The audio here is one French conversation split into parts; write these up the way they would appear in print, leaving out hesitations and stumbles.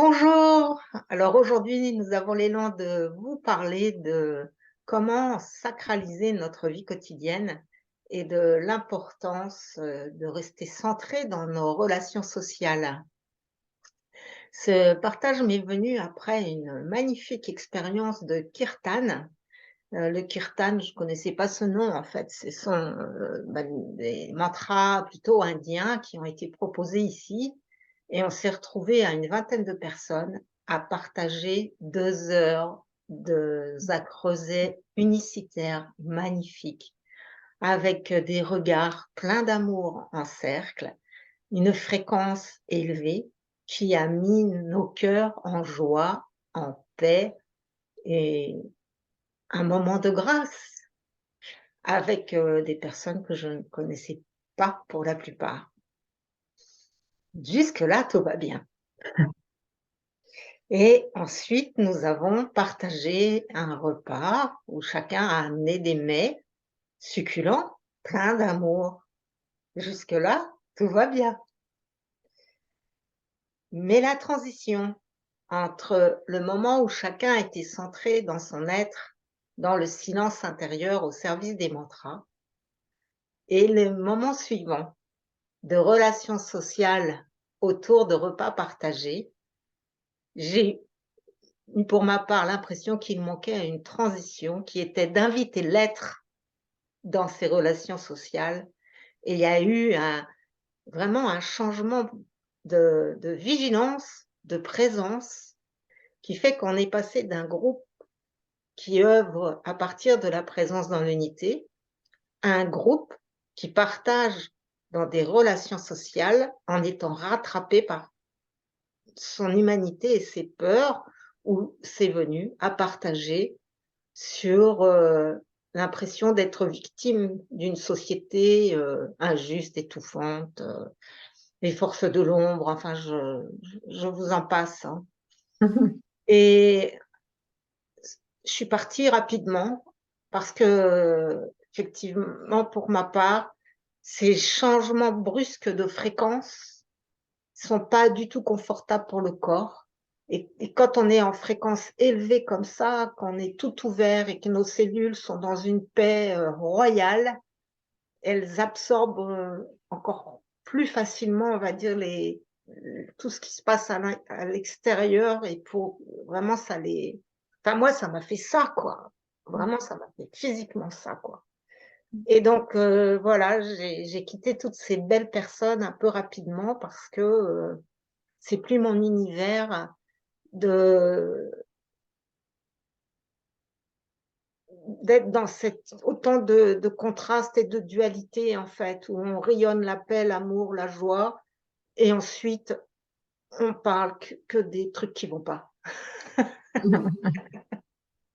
Bonjour. Alors aujourd'hui, nous avons l'élan de vous parler de comment sacraliser notre vie quotidienne et de l'importance de rester centré dans nos relations sociales. Ce partage m'est venu après une magnifique expérience de kirtan. Le kirtan, je connaissais pas ce nom en fait, ce sont des mantras plutôt indiens qui ont été proposés ici et on s'est retrouvés à une vingtaine de personnes à partager 2 heures de zakrozé unicitaire magnifique, avec des regards pleins d'amour en cercle, une fréquence élevée qui a mis nos cœurs en joie, en paix et un moment de grâce avec, des personnes que je ne connaissais pas pour la plupart. Jusque-là, tout va bien et ensuite nous avons partagé un repas où chacun a amené des mets succulents, pleins d'amour. Jusque-là, tout va bien. Mais la transition entre le moment où chacun était centré dans son être, dans le silence intérieur au service des mantras et le moment suivant de relations sociales autour de repas partagés, j'ai eu pour ma part l'impression qu'il manquait une transition qui était d'inviter l'être dans ces relations sociales et il y a eu vraiment un changement de vigilance, de présence qui fait qu'on est passé d'un groupe qui œuvre à partir de la présence dans l'unité à un groupe qui partage dans des relations sociales en étant rattrapé par son humanité et ses peurs ou ses venues à partager sur, l'impression d'être victime d'une société, injuste, étouffante, les forces de l'ombre, enfin je vous en passe, hein. Et je suis partie rapidement parce que, effectivement, pour ma part, ces changements brusques de fréquence sont pas du tout confortables pour le corps et quand on est en fréquence élevée comme ça, qu'on est tout ouvert et que nos cellules sont dans une paix, royale, elles absorbent, encore plus facilement, on va dire, les tout ce qui se passe à l'extérieur et pour vraiment ça les enfin moi ça m'a fait ça quoi. Vraiment ça m'a fait physiquement ça quoi. Et donc voilà, j'ai quitté toutes ces belles personnes un peu rapidement parce que, c'est plus mon univers de d'être dans cette autant de contrastes et de dualité en fait, où on rayonne la paix, l'amour, la joie et ensuite on parle que des trucs qui vont pas.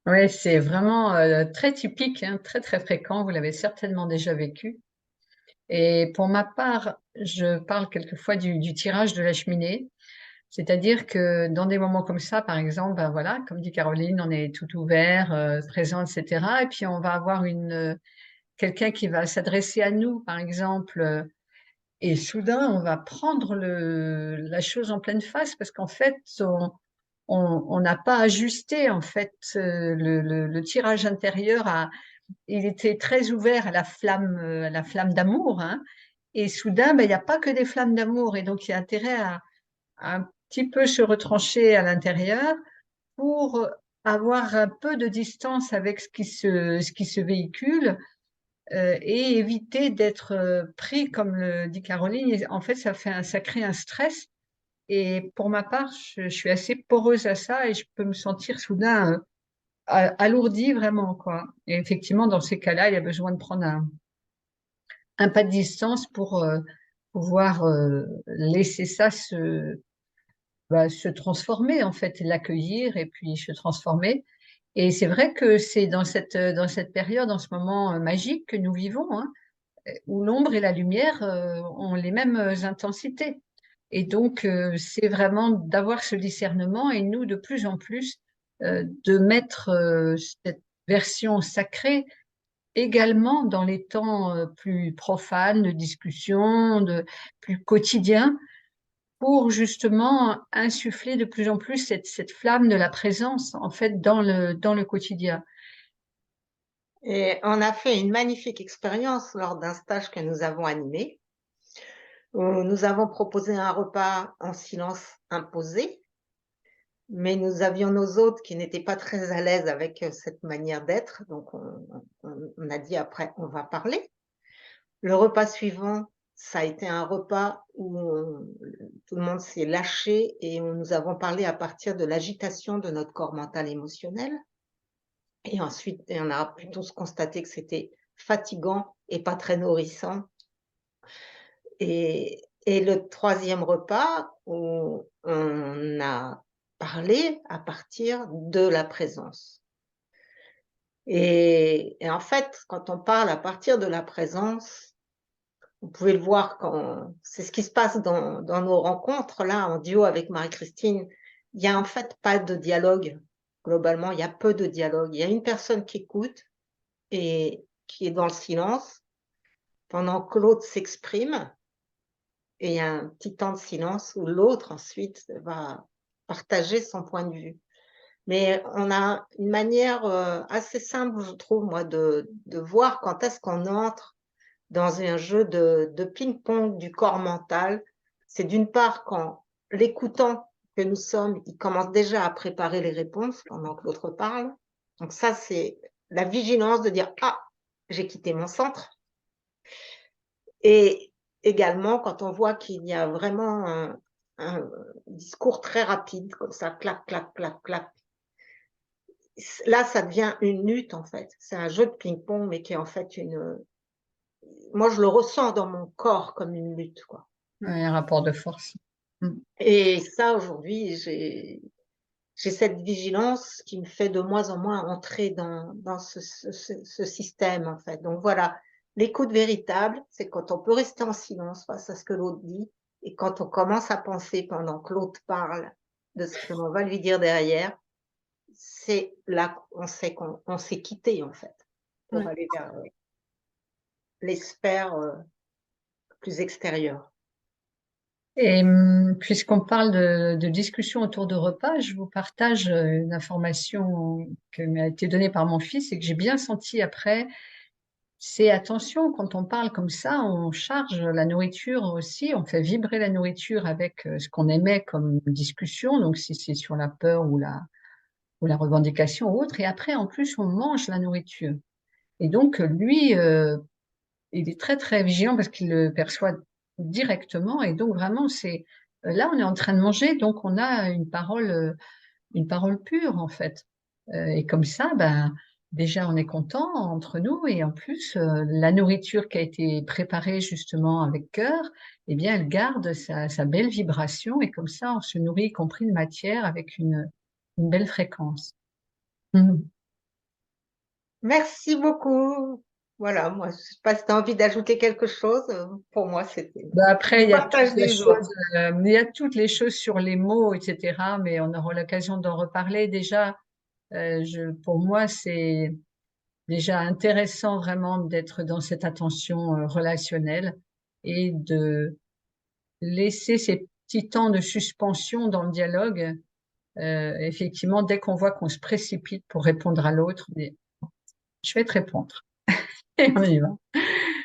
Oui, c'est vraiment très typique, hein, très très fréquent. Vous l'avez certainement déjà vécu. Et pour ma part, je parle quelquefois du tirage de la cheminée. C'est-à-dire que dans des moments comme ça, par exemple, ben voilà, comme dit Caroline, on est tout ouvert, présent, etc. Et puis on va avoir quelqu'un qui va s'adresser à nous, par exemple, et soudain on va prendre la chose en pleine face parce qu'en fait, on n'a pas ajusté en fait le tirage intérieur il était très ouvert à la flamme d'amour, hein, et soudain, ben, il n'y a pas que des flammes d'amour, et donc il y a intérêt à un petit peu se retrancher à l'intérieur pour avoir un peu de distance avec ce qui se véhicule, et éviter d'être pris, comme le dit Caroline. Et en fait, ça crée un stress. Et pour ma part, je suis assez poreuse à ça et je peux me sentir soudain alourdie vraiment, quoi. Et effectivement, dans ces cas-là, il y a besoin de prendre un pas de distance pour pouvoir laisser ça se transformer, en fait, l'accueillir et puis se transformer. Et c'est vrai que c'est dans cette période, en ce moment magique que nous vivons, hein, où l'ombre et la lumière ont les mêmes intensités. Et donc, c'est vraiment d'avoir ce discernement et nous, de plus en plus, de mettre cette version sacrée également dans les temps plus profanes de discussion, plus quotidiens, pour justement insuffler de plus en plus cette flamme de la présence, en fait, dans le quotidien. Et on a fait une magnifique expérience lors d'un stage que nous avons animé, où nous avons proposé un repas en silence imposé, mais nous avions nos hôtes qui n'étaient pas très à l'aise avec cette manière d'être, donc on a dit après, on va parler. Le repas suivant, ça a été un repas où tout le monde s'est lâché et où nous avons parlé à partir de l'agitation de notre corps mental émotionnel. Et ensuite, on a pu tous constater que c'était fatigant et pas très nourrissant. Et le troisième repas, où on a parlé à partir de la présence. Et en fait, quand on parle à partir de la présence, vous pouvez le voir quand c'est ce qui se passe dans nos rencontres là, en duo avec Marie-Christine. Il y a en fait pas de dialogue. Globalement, il y a peu de dialogue. Il y a une personne qui écoute et qui est dans le silence pendant que l'autre s'exprime, et il y a un petit temps de silence où l'autre ensuite va partager son point de vue. Mais on a une manière, assez simple, je trouve moi, de voir quand est-ce qu'on entre dans un jeu de ping-pong du corps mental. C'est d'une part quand l'écoutant que nous sommes, il commence déjà à préparer les réponses pendant que l'autre parle. Donc ça, c'est la vigilance de dire: «Ah, j'ai quitté mon centre». Et également quand on voit qu'il y a vraiment un discours très rapide comme ça, clac, clac, clac, clac. Là, ça devient une lutte en fait. C'est un jeu de ping-pong, mais qui est en fait moi je le ressens dans mon corps comme une lutte, quoi. Ouais, un rapport de force. Mmh. Et ça aujourd'hui, j'ai cette vigilance qui me fait de moins en moins entrer dans ce système en fait. Donc voilà, l'écoute véritable, c'est quand on peut rester en silence face à ce que l'autre dit et quand on commence à penser pendant que l'autre parle de ce que l'on va lui dire derrière, c'est là qu'on sait qu'on s'est quitté en fait, pour Ouais. aller vers, les sphères, plus extérieures. Et puisqu'on parle de discussion autour de repas, je vous partage une information qui m'a été donnée par mon fils et que j'ai bien senti après. C'est attention, quand on parle comme ça, on charge la nourriture aussi, on fait vibrer la nourriture avec ce qu'on émet comme discussion, donc si c'est sur la peur ou la revendication ou autre, et après, en plus, on mange la nourriture. Et donc, lui, il est très, très vigilant parce qu'il le perçoit directement, et donc vraiment, c'est là, on est en train de manger, donc on a une parole pure, en fait. Et comme ça, ben, déjà, on est content entre nous, et en plus, la nourriture qui a été préparée justement avec cœur, eh bien, elle garde sa belle vibration, et comme ça, on se nourrit, y compris de matière, avec une belle fréquence. Mhm. Merci beaucoup. Voilà, moi, je sais pas si tu as envie d'ajouter quelque chose, pour moi, c'était Ben après, le partage d'une joie. il y a toutes les choses sur les mots, etc., mais on aura l'occasion d'en reparler. Déjà, pour moi, c'est déjà intéressant vraiment d'être dans cette attention relationnelle et de laisser ces petits temps de suspension dans le dialogue. Effectivement, dès qu'on voit qu'on se précipite pour répondre à l'autre, mais je vais te répondre. Et on y va.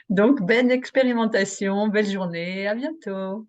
Donc, belle expérimentation, belle journée, à bientôt.